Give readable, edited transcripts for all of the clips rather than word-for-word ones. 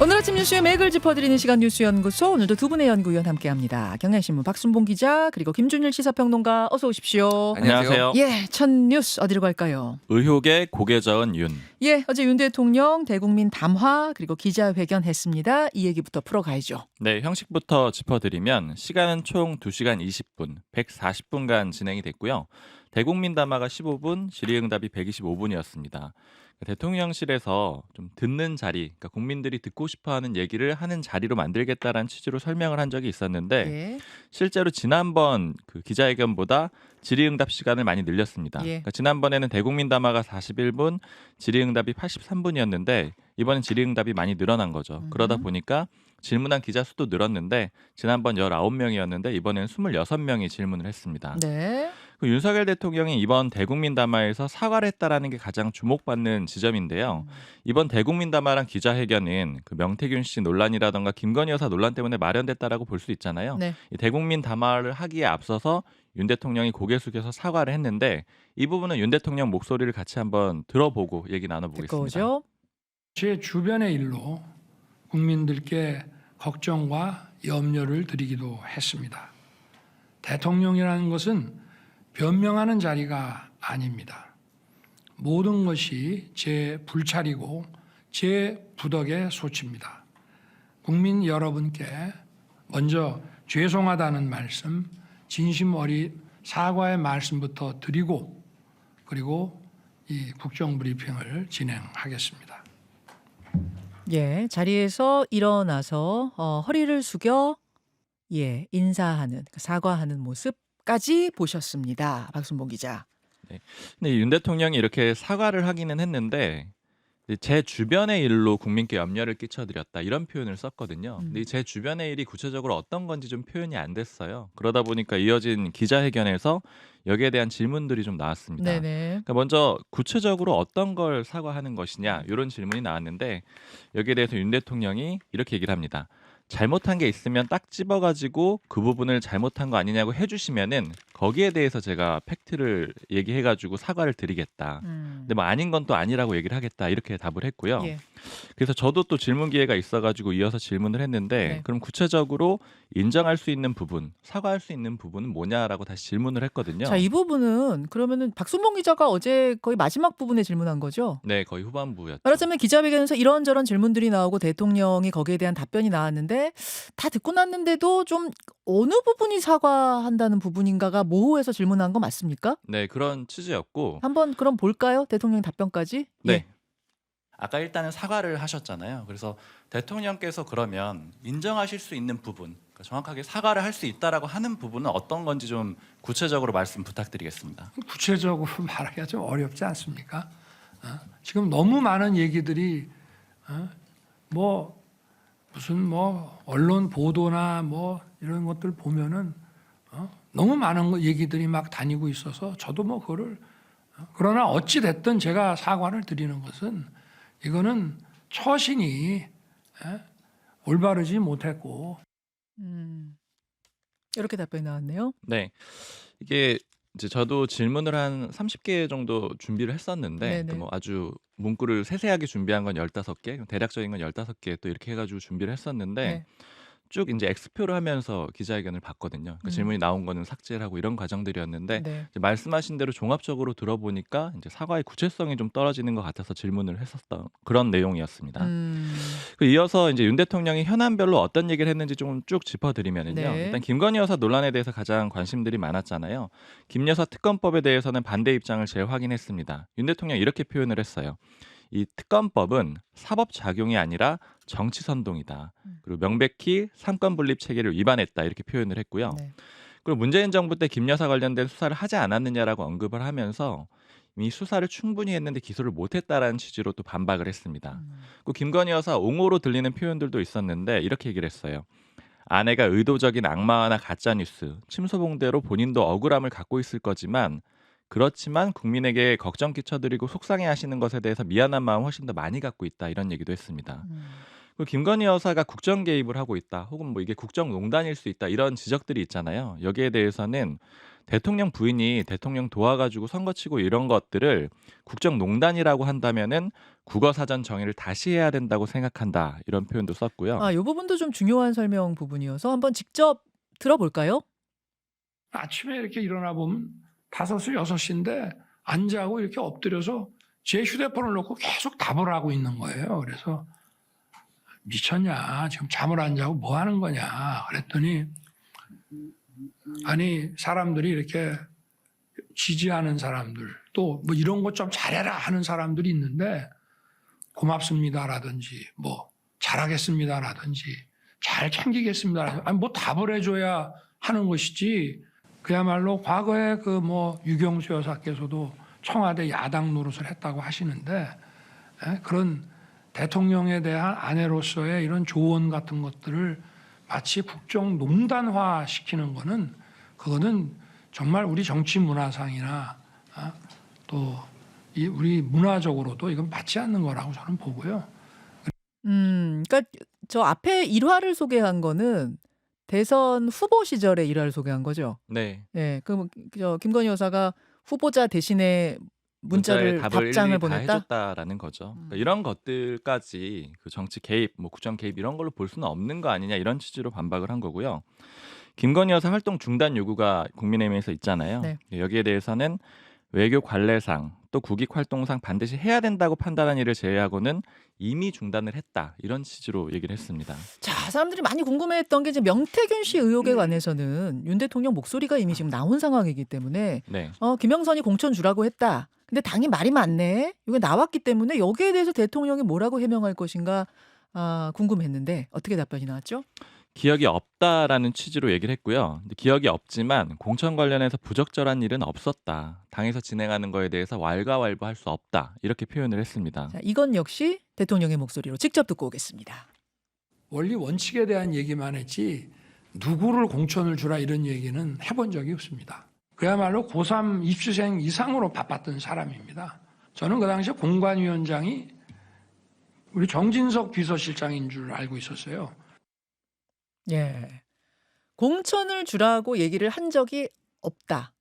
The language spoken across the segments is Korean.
오늘 아침 뉴스의 맥을 짚어드리는 시간 뉴스연구소, 오늘도 두 분의 연구위원 함께합니다. 경향신문 박순봉 기자, 그리고 김준일 시사평론가, 어서 오십시오. 안녕하세요. 예, 첫 뉴스 어디로 갈까요? 의혹에 고개 저은 윤. 예, 어제 윤 대통령 대국민 담화 그리고 기자회견 했습니다. 이 얘기부터 풀어가야죠. 네, 형식부터 짚어드리면 시간은 총 2시간 20분, 140분간 진행이 됐고요. 대국민 담화가 15분, 질의응답이 125분이었습니다. 대통령실에서 좀 듣는 자리, 그러니까 국민들이 듣고 싶어하는 얘기를 하는 자리로 만들겠다라는 취지로 설명을 한 적이 있었는데 예. 실제로 지난번 그 기자회견보다 질의응답 시간을 많이 늘렸습니다. 예. 그러니까 지난번에는 대국민 담화가 41분, 질의응답이 83분이었는데 이번엔 질의응답이 많이 늘어난 거죠. 그러다 보니까 질문한 기자 수도 늘었는데 지난번 19명이었는데 이번에는 26명이 질문을 했습니다. 네. 그 윤석열 대통령이 이번 대국민 담화에서 사과를 했다라는 게 가장 주목받는 지점인데요. 이번 대국민 담화랑 기자회견은 그 명태균 씨 논란이라던가 김건희 여사 논란 때문에 마련됐다라고 볼 수 있잖아요. 네. 이 대국민 담화를 하기에 앞서서 윤 대통령이 고개 숙여서 사과를 했는데 이 부분은 윤 대통령 목소리를 같이 한번 들어보고 얘기 듣고 나눠보겠습니다. 오죠. 제 주변의 일로 국민들께 걱정과 염려를 드리기도 했습니다. 대통령이라는 것은 변명하는 자리가 아닙니다. 모든 것이 제 불찰이고 제 부덕의 소치입니다. 국민 여러분께 먼저 죄송하다는 말씀, 진심 어린 사과의 말씀부터 드리고 그리고 이 국정브리핑을 진행하겠습니다. 예, 자리에서 일어나서 허리를 숙여 인사하는, 사과하는 모습까지 보셨습니다. 박순봉 기자. 근데 윤 대통령이 이렇게 사과를 하기는 했는데 제 주변의 일로 국민께 염려를 끼쳐드렸다 이런 표현을 썼거든요. 근데 이 제 주변의 일이 구체적으로 어떤 건지 좀 표현이 안 됐어요. 그러다 보니까 이어진 기자회견에서 여기에 대한 질문들이 좀 나왔습니다. 네네. 그러니까 먼저 구체적으로 어떤 걸 사과하는 것이냐 이런 질문이 나왔는데 여기에 대해서 윤 대통령이 이렇게 얘기를 합니다. 잘못한 게 있으면 딱 집어가지고 그 부분을 잘못한 거 아니냐고 해주시면은 거기에 대해서 제가 팩트를 얘기해가지고 사과를 드리겠다. 근데 뭐 아닌 건 또 아니라고 얘기를 하겠다 이렇게 답을 했고요. 예. 그래서 저도 또 질문 기회가 있어가지고 이어서 질문을 했는데 네. 그럼 구체적으로 인정할 수 있는 부분, 사과할 수 있는 부분은 뭐냐라고 다시 질문을 했거든요. 자, 이 부분은 그러면은 박순봉 기자가 어제 거의 마지막 부분에 질문한 거죠? 네, 거의 후반부였죠. 말하자면 기자회견에서 이런저런 질문들이 나오고 대통령이 거기에 대한 답변이 나왔는데 다 듣고 났는데도 좀 어느 부분이 사과한다는 부분인가가 모호해서 질문한 거 맞습니까? 네, 그런 취지였고 한번 그럼 볼까요? 대통령 답변까지? 네. 예. 아까 일단은 사과를 하셨잖아요. 그래서 대통령께서 그러면 인정하실 수 있는 부분, 그러니까 정확하게 사과를 할 수 있다라고 하는 부분은 어떤 건지 좀 구체적으로 말씀 부탁드리겠습니다. 구체적으로 말하기가 좀 어렵지 않습니까? 지금 너무 많은 얘기들이 뭐 무슨 뭐 언론 보도나 뭐 이런 것들 보면은 너무 많은 얘기들이 막 다니고 있어서 저도 뭐 그거를 그러나 어찌 됐든 제가 사과를 드리는 것은 이거는 처신이 올바르지 못했고 이렇게 답변이 나왔네요. 네. 이게 이제 저도 질문을 한 30개 정도 준비를 했었는데 네네. 그 뭐 아주 문구를 세세하게 준비한 건 15개, 대략적인 건 15개 또 이렇게 해가지고 준비를 했었는데 네. 쭉 이제 엑스표를 하면서 기자회견을 봤거든요. 그 질문이 나온 거는 삭제를 하고 이런 과정들이었는데 네. 이제 말씀하신 대로 종합적으로 들어보니까 이제 사과의 구체성이 좀 떨어지는 것 같아서 질문을 했었던 그런 내용이었습니다. 그 이어서 이제 윤 대통령이 현안별로 어떤 얘기를 했는지 좀 쭉 짚어드리면은요. 네. 일단 김건희 여사 논란에 대해서 가장 관심들이 많았잖아요. 김 여사 특검법에 대해서는 반대 입장을 재확인했습니다. 윤 대통령 이렇게 표현을 했어요. 이 특검법은 사법 작용이 아니라 정치 선동이다. 그리고 명백히 삼권 분립 체계를 위반했다 이렇게 표현을 했고요. 네. 그리고 문재인 정부 때 김 여사 관련된 수사를 하지 않았느냐라고 언급을 하면서 이미 수사를 충분히 했는데 기소를 못했다라는 취지로 또 반박을 했습니다. 그 김건희 여사 옹호로 들리는 표현들도 있었는데 이렇게 얘기를 했어요. 아내가 의도적인 악마화나 가짜뉴스, 침소봉대로 본인도 억울함을 갖고 있을 거지만 그렇지만 국민에게 걱정 끼쳐드리고 속상해하시는 것에 대해서 미안한 마음 훨씬 더 많이 갖고 있다 이런 얘기도 했습니다. 그리고 김건희 여사가 국정 개입을 하고 있다 혹은 뭐 이게 국정농단일 수 있다 이런 지적들이 있잖아요. 여기에 대해서는 대통령 부인이 대통령 도와가지고 선거치고 이런 것들을 국정농단이라고 한다면은 국어사전 정의를 다시 해야 된다고 생각한다. 이런 표현도 썼고요. 아, 요 부분도 좀 중요한 설명 부분이어서 한번 직접 들어볼까요? 아침에 이렇게 일어나 보면 5시, 6시인데 안 자고 이렇게 엎드려서 제 휴대폰을 놓고 계속 답을 하고 있는 거예요. 그래서 미쳤냐? 지금 잠을 안 자고 뭐 하는 거냐? 그랬더니 아니 사람들이 이렇게 지지하는 사람들 또 뭐 이런 것 좀 잘해라 하는 사람들이 있는데 고맙습니다라든지 뭐 잘하겠습니다라든지 잘 챙기겠습니다. 아니 뭐 답을 해줘야 하는 것이지. 그야말로 과거에 그 뭐 유경수 여사께서도 청와대 야당 노릇을 했다고 하시는데 그런 대통령에 대한 아내로서의 이런 조언 같은 것들을 마치 국정농단화 시키는 거는 그거는 정말 우리 정치 문화상이나 또 우리 문화적으로도 이건 맞지 않는 거라고 저는 보고요. 그러니까 저 앞에 일화를 소개한 거는 대선 후보 시절의 일화를 소개한 거죠. 네. 예, 저 김건희 여사가 후보자 대신에 문자를 답을 답장을 일일이 다 보냈다. 해줬다라는 거죠. 그러니까 이런 것들까지 그 정치 개입, 뭐 국정 개입 이런 걸로 볼 수는 없는 거 아니냐 이런 취지로 반박을 한 거고요. 김건희 여사 활동 중단 요구가 국민의힘에서 있잖아요. 네. 여기에 대해서는 외교 관례상 또 국익 활동상 반드시 해야 된다고 판단한 일을 제외하고는 이미 중단을 했다. 이런 취지로 얘기를 했습니다. 자, 사람들이 많이 궁금해했던 게 이제 명태균 씨 의혹에 관해서는 윤 대통령 목소리가 이미 지금 나온 상황이기 때문에 네. 김영선이 공천 주라고 했다. 근데 당이 말이 많네. 이게 나왔기 때문에 여기에 대해서 대통령이 뭐라고 해명할 것인가 궁금했는데 어떻게 답변이 나왔죠? 기억이 없다라는 취지로 얘기를 했고요. 근데 기억이 없지만 공천 관련해서 부적절한 일은 없었다. 당에서 진행하는 거에 대해서 왈가왈부할 수 없다. 이렇게 표현을 했습니다. 자, 이건 역시 대통령의 목소리로 직접 듣고 오겠습니다. 원리 원칙에 대한 얘기만 했지 누구를 공천을 주라 이런 얘기는 해본 적이 없습니다. 그야말로 고3 입시생 이상으로 바빴던 사람입니다. 저는 그 당시에 공관위원장이 우리 정진석 비서실장인 줄 알고 있었어요. 예. 공천을 주라고 얘기를 한 적이 없다.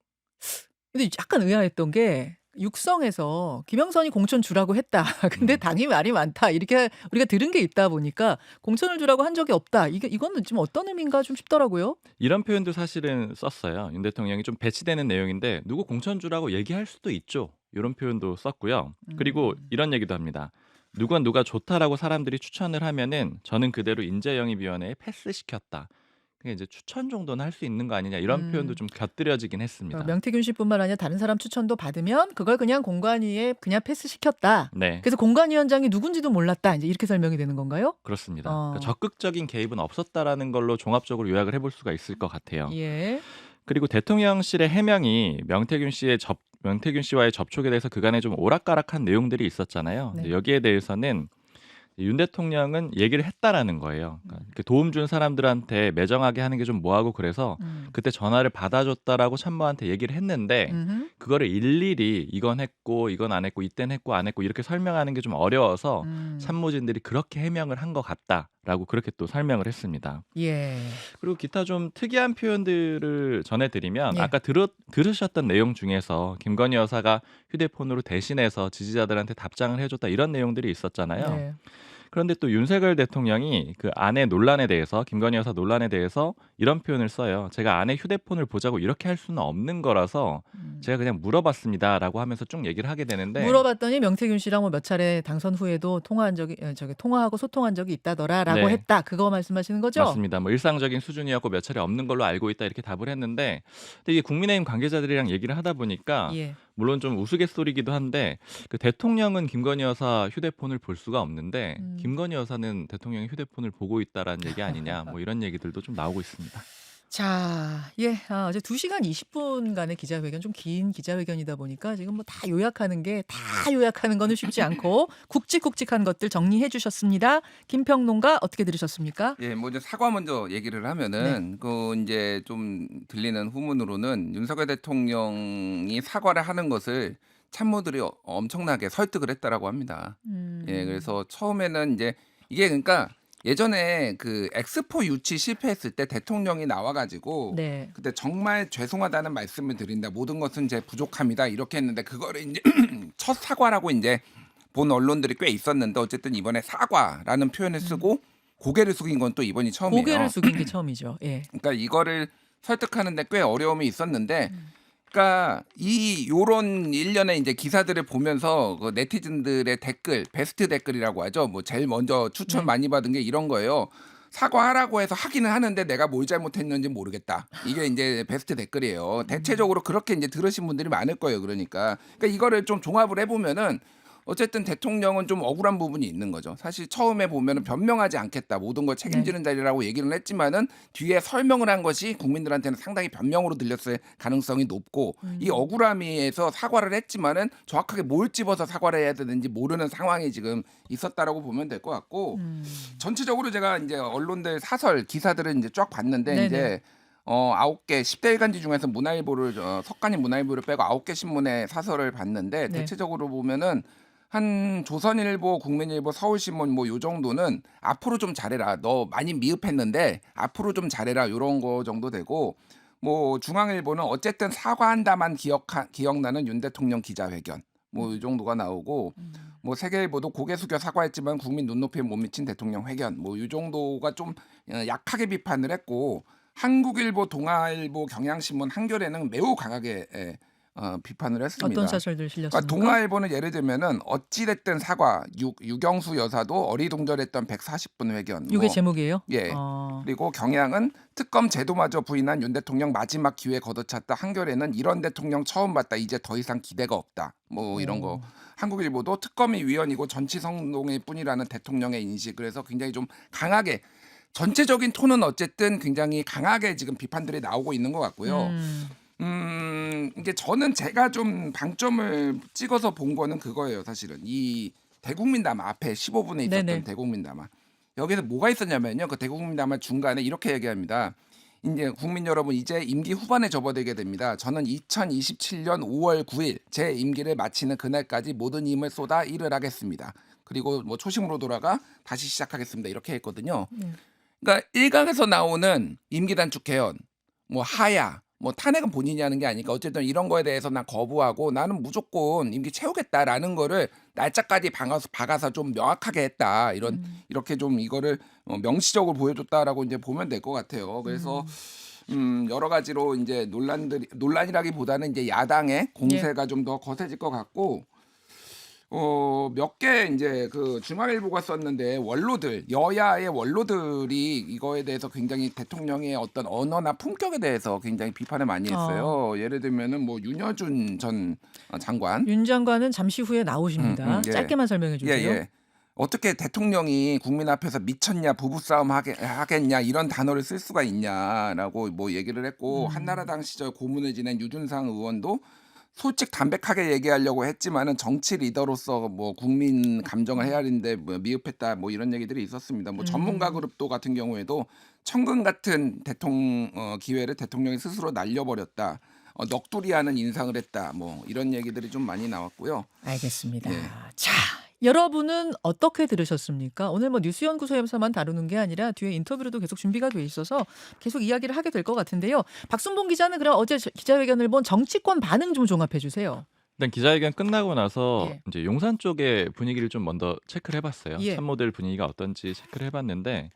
근데 약간 의아했던 게 육성에서 김영선이 공천 주라고 했다. 근데 당이 말이 많다. 이렇게 우리가 들은 게 있다 보니까 공천을 주라고 한 적이 없다. 이거는 지금 어떤 의미인가 좀 싶더라고요. 이런 표현도 사실은 썼어요. 윤 대통령이 좀 배치되는 내용인데 누구 공천 주라고 얘기할 수도 있죠. 이런 표현도 썼고요. 그리고 이런 얘기도 합니다. 누가 좋다라고 사람들이 추천을 하면은 저는 그대로 인재영입위원회에 패스시켰다. 그게 이제 추천 정도는 할 수 있는 거 아니냐 이런 표현도 좀 곁들여지긴 했습니다. 명태균 씨뿐만 아니라 다른 사람 추천도 받으면 그걸 그냥 공관위에 그냥 패스시켰다. 네, 그래서 공관위원장이 누군지도 몰랐다. 이제 이렇게 설명이 되는 건가요? 그렇습니다. 어. 그러니까 적극적인 개입은 없었다라는 걸로 종합적으로 요약을 해볼 수가 있을 것 같아요. 예. 그리고 대통령실의 해명이 명태균 씨와의 접촉에 대해서 그간에 좀 오락가락한 내용들이 있었잖아요. 네. 근데 여기에 대해서는 윤 대통령은 얘기를 했다라는 거예요. 그러니까 이렇게 도움 준 사람들한테 매정하게 하는 게 좀 뭐하고 그래서 그때 전화를 받아줬다라고 참모한테 얘기를 했는데 음흠. 그거를 일일이 이건 했고 이건 안 했고 이땐 했고 안 했고 이렇게 설명하는 게 좀 어려워서 참모진들이 그렇게 해명을 한 것 같다라고 그렇게 또 설명을 했습니다. 예. 그리고 기타 좀 특이한 표현들을 전해드리면 예. 아까 들으셨던 내용 중에서 김건희 여사가 휴대폰으로 대신해서 지지자들한테 답장을 해줬다 이런 내용들이 있었잖아요. 네. 그런데 또 윤석열 대통령이 그 아내 논란에 대해서 김건희 여사 논란에 대해서 이런 표현을 써요. 제가 아내 휴대폰을 보자고 이렇게 할 수는 없는 거라서 제가 그냥 물어봤습니다라고 하면서 쭉 얘기를 하게 되는데 물어봤더니 명태균 씨랑 뭐 몇 차례 당선 후에도 통화하고 소통한 적이 있다더라라고 네. 했다. 그거 말씀하시는 거죠? 맞습니다. 뭐 일상적인 수준이었고 몇 차례 없는 걸로 알고 있다 이렇게 답을 했는데 근데 이게 국민의힘 관계자들이랑 얘기를 하다 보니까 예. 물론 좀 우스갯소리기도 한데 그 대통령은 김건희 여사 휴대폰을 볼 수가 없는데 김건희 여사는 대통령의 휴대폰을 보고 있다라는 얘기 아니냐 뭐 이런 얘기들도 좀 나오고 있습니다. 자, 예. 어제 2시간 20분간의 기자회견, 좀 긴 기자회견이다 보니까 지금 뭐 다 요약하는 거는 쉽지 않고 굵직굵직한 것들 정리해 주셨습니다. 김평론가 어떻게 들으셨습니까? 예, 뭐 이제 사과 먼저 얘기를 하면은 그 이제 좀 들리는 후문으로는 윤석열 대통령이 사과를 하는 것을 참모들이 엄청나게 설득을 했다라고 합니다. 예, 그래서 처음에는 이제 이게 그러니까 예전에 그 엑스포 유치 실패했을 때 대통령이 나와가지고 네. 그때 정말 죄송하다는 말씀을 드린다. 모든 것은 제 부족함이다. 이렇게 했는데 그거를 이제 첫 사과라고 이제 본 언론들이 꽤 있었는데 어쨌든 이번에 사과라는 표현을 쓰고 고개를 숙인 건 또 이번이 처음이에요. 고개를 숙인 게 처음이죠. 예. 그러니까 이거를 설득하는데 꽤 어려움이 있었는데 그러니까 이 요런 일련의 이제 기사들을 보면서 그 네티즌들의 댓글, 베스트 댓글이라고 하죠. 뭐 제일 먼저 추천 네. 많이 받은 게 이런 거예요. 사과하라고 해서 하기는 하는데 내가 뭘 잘못했는지 모르겠다. 이게 이제 베스트 댓글이에요. 대체적으로 그렇게 이제 들으신 분들이 많을 거예요. 그러니까 이거를 좀 종합을 해보면은 어쨌든 대통령은 좀 억울한 부분이 있는 거죠. 사실 처음에 보면은 변명하지 않겠다. 모든 걸 책임지는 자리라고 얘기를 했지만은 뒤에 설명을 한 것이 국민들한테는 상당히 변명으로 들렸을 가능성이 높고 이 억울함에서 사과를 했지만은 정확하게 뭘 집어서 사과를 해야 되는지 모르는 상황이 지금 있었다라고 보면 될 것 같고 전체적으로 제가 이제 언론들 사설 기사들을 이제 쫙 봤는데 네네. 이제 9개 10대 일간지 중에서 문화일보를 석간이 문화일보를 빼고 9개 신문의 사설을 봤는데 네. 대체적으로 보면은 한 조선일보, 국민일보, 서울신문 뭐 요 정도는 앞으로 좀 잘해라. 너 많이 미흡했는데 앞으로 좀 잘해라. 요런 거 정도 되고 뭐 중앙일보는 어쨌든 사과한다만 기억나는 윤 대통령 기자회견. 뭐 이 정도가 나오고 뭐 세계일보도 고개 숙여 사과했지만 국민 눈높이에 못 미친 대통령 회견. 뭐 이 정도가 좀 약하게 비판을 했고 한국일보, 동아일보, 경향신문, 한겨레는 매우 강하게 비판을 했습니다. 어떤 사설들 실렸습니까? 그러니까 동아일보는 예를 들면은 어찌됐든 사과, 유경수 여사도 어리둥절했던 140분 회견. 이게 제목이에요? 예. 그리고 경향은 특검 제도마저 부인한 윤 대통령 마지막 기회 걷어찼다. 한겨레는 이런 대통령 처음 봤다. 이제 더 이상 기대가 없다. 뭐 이런 거. 한국일보도 특검이 위헌이고 정치성동일 뿐이라는 대통령의 인식. 그래서 굉장히 좀 강하게 전체적인 톤은 어쨌든 굉장히 강하게 지금 비판들이 나오고 있는 것 같고요. 이제 저는 제가 좀 방점을 찍어서 본 거는 그거예요. 사실은 이 대국민담화 앞에 15분에 있었던 네네. 대국민담화 여기서 뭐가 있었냐면요. 그 대국민담화 중간에 이렇게 얘기합니다. 이제 국민 여러분 이제 임기 후반에 접어들게 됩니다. 저는 2027년 5월 9일 제 임기를 마치는 그날까지 모든 힘을 쏟아 일을 하겠습니다. 그리고 뭐 초심으로 돌아가 다시 시작하겠습니다. 이렇게 했거든요. 그러니까 일각에서 나오는 임기 단축 개헌, 뭐 하야, 뭐 탄핵은 본인이 하는 게 아니니까 어쨌든 이런 거에 대해서 난 거부하고 나는 무조건 임기 채우겠다라는 거를 날짜까지 박아서 좀 명확하게 했다. 이렇게 좀 이거를 명시적으로 보여줬다라고 이제 보면 될 것 같아요. 그래서 여러 가지로 이제 논란이라기보다는 이제 야당의 공세가 좀 더 거세질 것 같고 몇 개 이제 그 중앙일보가 썼는데 원로들 여야의 원로들이 이거에 대해서 굉장히 대통령의 어떤 언어나 품격에 대해서 굉장히 비판을 많이 했어요. 예를 들면은 뭐 윤여준 전 장관 윤 장관은 잠시 후에 나오십니다. 예. 짧게만 설명해 주세요. 예. 어떻게 대통령이 국민 앞에서 미쳤냐 부부싸움 하겠냐 이런 단어를 쓸 수가 있냐라고 뭐 얘기를 했고 한나라당 시절 고문을 지낸 유준상 의원도 솔직 담백하게 얘기하려고 했지만은 정치 리더로서 뭐 국민 감정을 헤아리는데 뭐 미흡했다 뭐 이런 얘기들이 있었습니다. 뭐 전문가 그룹도 같은 경우에도 천금 같은 기회를 대통령이 스스로 날려버렸다. 넋두리하는 인상을 했다. 뭐 이런 얘기들이 좀 많이 나왔고요. 알겠습니다. 예. 자, 여러분은 어떻게 들으셨습니까? 오늘 뭐 뉴스연구소에서만 다루는 게 아니라 뒤에 인터뷰로도 계속 준비가 돼 있어서 계속 이야기를 하게 될 것 같은데요. 박순봉 기자는 그럼 어제 기자회견을 본 정치권 반응 좀 종합해 주세요. 일단 기자회견 끝나고 나서 예. 이제 용산 쪽의 분위기를 좀 먼저 체크를 해봤어요. 예. 참모들 분위기가 어떤지 체크를 해봤는데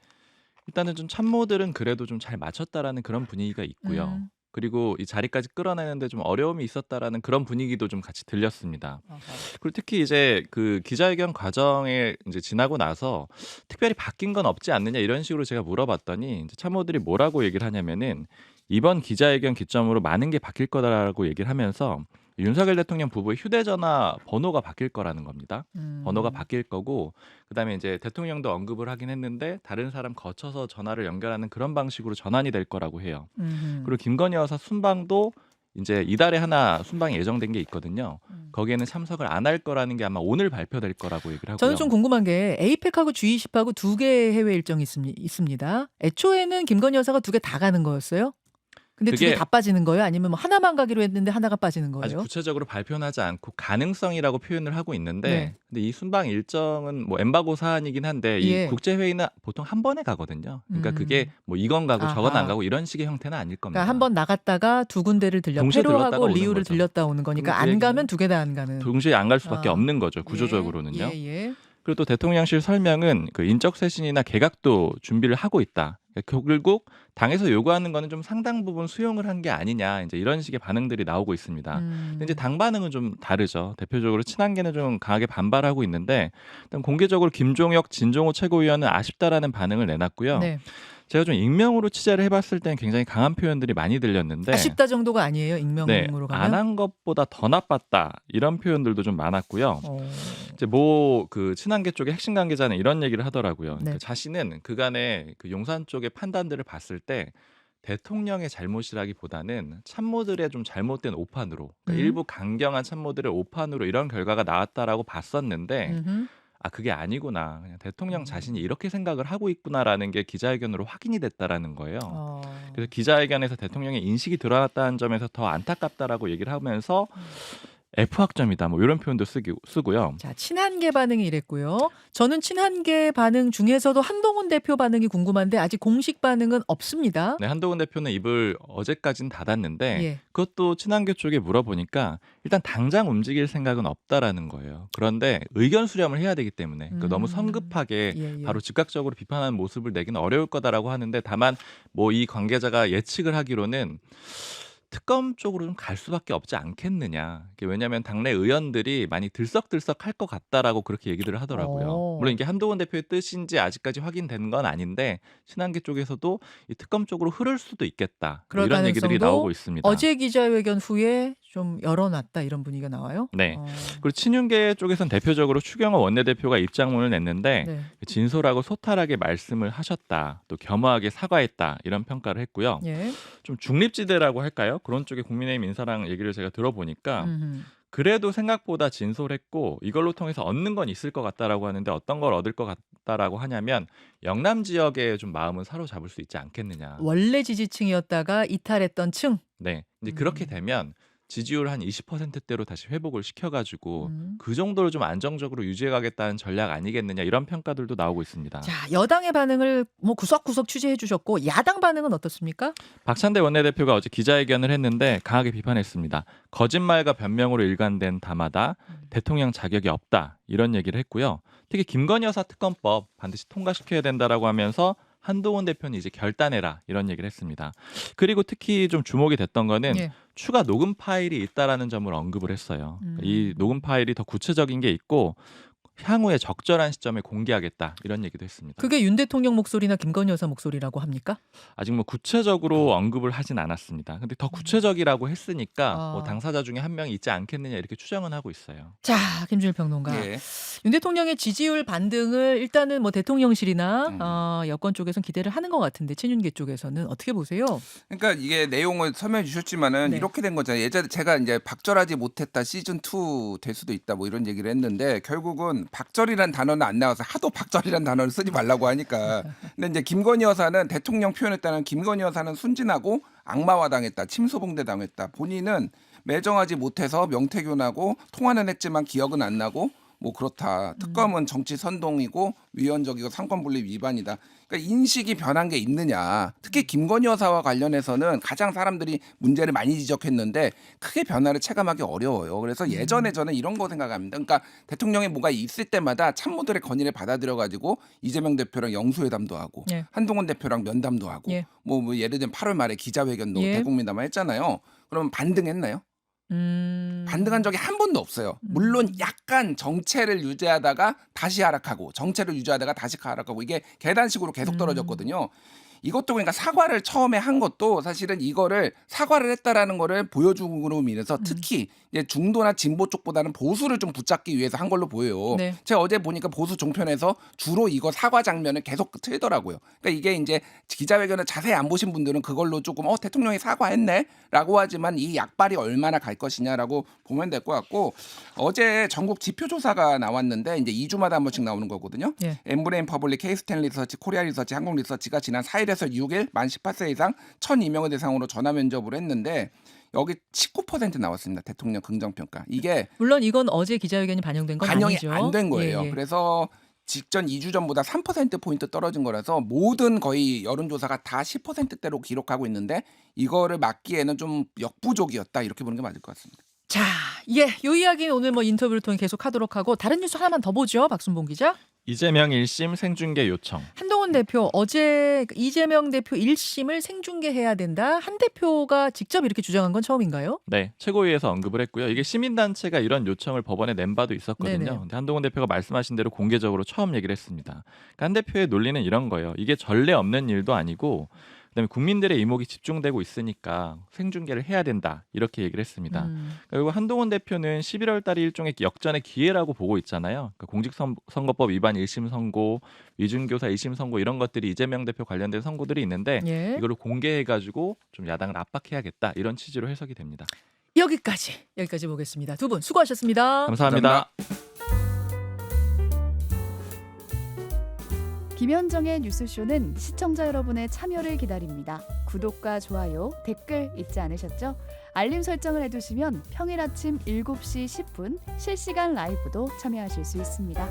일단은 좀 참모들은 그래도 좀 잘 맞췄다라는 그런 분위기가 있고요. 그리고 이 자리까지 끌어내는데 좀 어려움이 있었다라는 그런 분위기도 좀 같이 들렸습니다. 그리고 특히 이제 그 기자회견 과정에 이제 지나고 나서 특별히 바뀐 건 없지 않느냐 이런 식으로 제가 물어봤더니 이제 참모들이 뭐라고 얘기를 하냐면은 이번 기자회견 기점으로 많은 게 바뀔 거다라고 얘기를 하면서 윤석열 대통령 부부의 휴대전화 번호가 바뀔 거라는 겁니다. 번호가 바뀔 거고 그다음에 이제 대통령도 언급을 하긴 했는데 다른 사람 거쳐서 전화를 연결하는 그런 방식으로 전환이 될 거라고 해요. 그리고 김건희 여사 순방도 이제 이달에 하나 순방이 예정된 게 있거든요. 거기에는 참석을 안 할 거라는 게 아마 오늘 발표될 거라고 얘기를 하고요. 저는 좀 궁금한 게 에이펙하고 G20하고 두 개의 해외 일정이 있습니다. 애초에는 김건희 여사가 두 개 다 가는 거였어요? 근데 두 개 그게 다 빠지는 거예요? 아니면 뭐 하나만 가기로 했는데 하나가 빠지는 아직 거예요? 구체적으로 발표는 하지 않고 가능성이라고 표현을 하고 있는데 네. 근데 이 순방 일정은 뭐 엠바고 사안이긴 한데 이 예. 국제 회의는 보통 한 번에 가거든요. 그러니까 그게 뭐 이건 가고 저건 안 아하. 가고 이런 식의 형태는 아닐 겁니다. 그러니까 한 번 나갔다가 두 군데를 동시에 들렀다가 페루하고 오는 리우를 거죠. 들렸다 오는 거니까 그 안 얘기는 가면 두 개 다 안 가는. 동시에 안 갈 수밖에 아. 없는 거죠. 예. 구조적으로는요. 예, 예. 그리고 또 대통령실 설명은 그 인적 쇄신이나 개각도 준비를 하고 있다. 그러니까 결국 당에서 요구하는 거는 좀 상당 부분 수용을 한 게 아니냐 이제 이런 식의 반응들이 나오고 있습니다. 근데 이제 당 반응은 좀 다르죠. 대표적으로 친한계는 좀 강하게 반발하고 있는데 일단 공개적으로 김종혁, 진종호 최고위원은 아쉽다라는 반응을 내놨고요. 네. 제가 좀 익명으로 취재를 해봤을 때는 굉장히 강한 표현들이 많이 들렸는데 아쉽다 정도가 아니에요. 네, 익명으로 가면. 안 한 것보다 더 나빴다 이런 표현들도 좀 많았고요. 이제 뭐 그 친한계 쪽의 핵심 관계자는 이런 얘기를 하더라고요. 네. 그러니까 자신은 그간의 그 용산 쪽의 판단들을 봤을 때 대통령의 잘못이라기보다는 참모들의 좀 잘못된 오판으로 그러니까 일부 강경한 참모들의 오판으로 이런 결과가 나왔다라고 봤었는데 음흠. 아 그게 아니구나. 그냥 대통령 자신이 이렇게 생각을 하고 있구나라는 게 기자회견으로 확인이 됐다라는 거예요. 그래서 기자회견에서 대통령의 인식이 드러났다는 점에서 더 안타깝다라고 얘기를 하면서 F학점이다 뭐 이런 표현도 쓰고요. 자, 친한계 반응이 이랬고요. 저는 친한계 반응 중에서도 한동훈 대표 반응이 궁금한데 아직 공식 반응은 없습니다. 네, 한동훈 대표는 입을 어제까지는 닫았는데 예. 그것도 친한계 쪽에 물어보니까 일단 당장 움직일 생각은 없다라는 거예요. 그런데 의견 수렴을 해야 되기 때문에 그러니까 너무 성급하게 예, 예. 바로 즉각적으로 비판하는 모습을 내기는 어려울 거다라고 하는데 다만 뭐 이 관계자가 예측을 하기로는 특검 쪽으로 좀 갈 수밖에 없지 않겠느냐. 왜냐하면 당내 의원들이 많이 들썩들썩할 것 같다라고 그렇게 얘기들을 하더라고요. 물론 이게 한동훈 대표의 뜻인지 아직까지 확인된 건 아닌데 친한계 쪽에서도 이 특검 쪽으로 흐를 수도 있겠다. 뭐 그럴 이런 얘기들이 가능성도 나오고 있습니다. 어제 기자회견 후에 좀 열어놨다 이런 분위기가 나와요. 네. 그리고 친윤계 쪽에서는 대표적으로 추경호 원내대표가 입장문을 냈는데 네. 진솔하고 소탈하게 말씀을 하셨다. 또 겸허하게 사과했다. 이런 평가를 했고요. 예. 좀 중립지대라고 할까요? 그런 쪽에 국민의힘 인사랑 얘기를 제가 들어보니까 음흠. 그래도 생각보다 진솔했고 이걸로 통해서 얻는 건 있을 것 같다라고 하는데 어떤 걸 얻을 것 같다라고 하냐면 영남 지역에 좀 마음은 사로잡을 수 있지 않겠느냐. 원래 지지층이었다가 이탈했던 층. 네, 이제 그렇게 되면 지지율 한 20%대로 다시 회복을 시켜가지고 음. 그 정도를 좀 안정적으로 유지해가겠다는 전략 아니겠느냐 이런 평가들도 나오고 있습니다. 자, 여당의 반응을 뭐 구석구석 취재해 주셨고 야당 반응은 어떻습니까? 박찬대 원내대표가 어제 기자회견을 했는데 강하게 비판했습니다. 거짓말과 변명으로 일관된 담화다. 대통령 자격이 없다. 이런 얘기를 했고요. 특히 김건희 여사 특검법 반드시 통과시켜야 된다라고 하면서 한동훈 대표는 이제 결단해라 이런 얘기를 했습니다. 그리고 특히 좀 주목이 됐던 거는 예. 추가 녹음 파일이 있다라는 점을 언급을 했어요. 이 녹음 파일이 더 구체적인 게 있고 향후에 적절한 시점에 공개하겠다 이런 얘기도 했습니다. 그게 윤 대통령 목소리나 김건희 여사 목소리라고 합니까? 아직 뭐 구체적으로 언급을 하진 않았습니다. 근데 더 구체적이라고 했으니까 뭐 당사자 중에 한 명이 있지 않겠느냐 이렇게 추정은 하고 있어요. 자, 김준일 평론가. 예. 윤 대통령의 지지율 반등을 일단은 뭐 대통령실이나 여권 쪽에서는 기대를 하는 것 같은데 친윤계 쪽에서는 어떻게 보세요? 그러니까 이게 내용을 설명해 주셨지만은 네. 이렇게 된 거잖아요. 예전에 제가 이제 박절하지 못했다 시즌 2 될 수도 있다 뭐 이런 얘기를 했는데 결국은 박절이란 단어는 안 나와서 하도 박절이란 단어를 쓰지 말라고 하니까. 근데 이제 김건희 여사는 대통령 표현에 따른 김건희 여사는 순진하고 악마화 당했다, 침소봉대 당했다. 본인은 매정하지 못해서 명태균하고 통화는 했지만 기억은 안 나고 뭐 그렇다. 특검은 정치 선동이고 위헌적이고 상권분립 위반이다. 그러니까 인식이 변한 게 있느냐. 특히 김건희 여사와 관련해서는 가장 사람들이 문제를 많이 지적했는데 크게 변화를 체감하기 어려워요. 그래서 예전에 저는 이런 거 생각합니다. 그러니까 대통령이 뭐가 있을 때마다 참모들의 건의를 받아들여 가지고 이재명 대표랑 영수회담도 하고 예. 한동훈 대표랑 면담도 하고 예. 뭐 예를 들면 8월 말에 기자회견도 예. 대국민담화 했잖아요. 그러면 반등했나요? 반등한 적이 한 번도 없어요. 물론 약간 정체를 유지하다가 다시 하락하고 정체를 유지하다가 다시 하락하고 이게 계단식으로 계속 떨어졌거든요. 이것도 그러니까 사과를 처음에 한 것도 사실은 이거를 사과를 했다라는 거를 보여줌으로 인해서 특히 이제 중도나 진보 쪽보다는 보수를 좀 붙잡기 위해서 한 걸로 보여요. 네. 제가 어제 보니까 보수 종편에서 주로 이거 사과 장면을 계속 틀더라고요. 그러니까 이게 이제 기자회견을 자세히 안 보신 분들은 그걸로 조금 대통령이 사과했네라고 하지만 이 약발이 얼마나 갈 것이냐라고 보면 될 것 같고 어제 전국 지표 조사가 나왔는데 이제 2주마다 한 번씩 나오는 거거든요. 예. 엠브레인 퍼블릭, 케이스텐 리서치, 코리아 리서치, 한국 리서치가 지난 4일 3일에서 6일 만 18세 이상 1,002명을 대상으로 전화 면접을 했는데 여기 19% 나왔습니다. 대통령 긍정평가. 이게 물론 이건 어제 기자회견이 반영된 건 반영이 아니죠. 안 된 거예요. 예, 예. 그래서 직전 2주 전보다 3%포인트 떨어진 거라서 모든 거의 여론조사가 다 10%대로 기록하고 있는데 이거를 막기에는 좀 역부족이었다 이렇게 보는 게 맞을 것 같습니다. 자, 예, 요 이야기는 오늘 뭐 인터뷰를 통해 계속 하도록 하고 다른 뉴스 하나만 더 보죠. 박순봉 기자. 이재명 1심 생중계 요청. 한동훈 대표 어제 이재명 대표 1심을 생중계해야 된다. 한 대표가 직접 이렇게 주장한 건 처음인가요? 네, 최고위에서 언급을 했고요. 이게 시민단체가 이런 요청을 법원에 낸 바도 있었거든요. 네네. 근데 한동훈 대표가 말씀하신 대로 공개적으로 처음 얘기를 했습니다. 그러니까 한 대표의 논리는 이런 거예요. 이게 전례 없는 일도 아니고 그다음에 국민들의 이목이 집중되고 있으니까 생중계를 해야 된다. 이렇게 얘기를 했습니다. 그리고 한동훈 대표는 11월 달이 일종의 역전의 기회라고 보고 있잖아요. 그러니까 공직선거법 위반 1심 선고, 위준교사 2심 선고 이런 것들이 이재명 대표 관련된 선고들이 있는데 예. 이거를 공개해가지고 좀 야당을 압박해야겠다 이런 취지로 해석이 됩니다. 여기까지 보겠습니다. 두 분 수고하셨습니다. 감사합니다. 김현정의 뉴스쇼는 시청자 여러분의 참여를 기다립니다. 구독과 좋아요, 댓글 잊지 않으셨죠? 알림 설정을 해두시면 평일 아침 7시 10분 실시간 라이브도 참여하실 수 있습니다.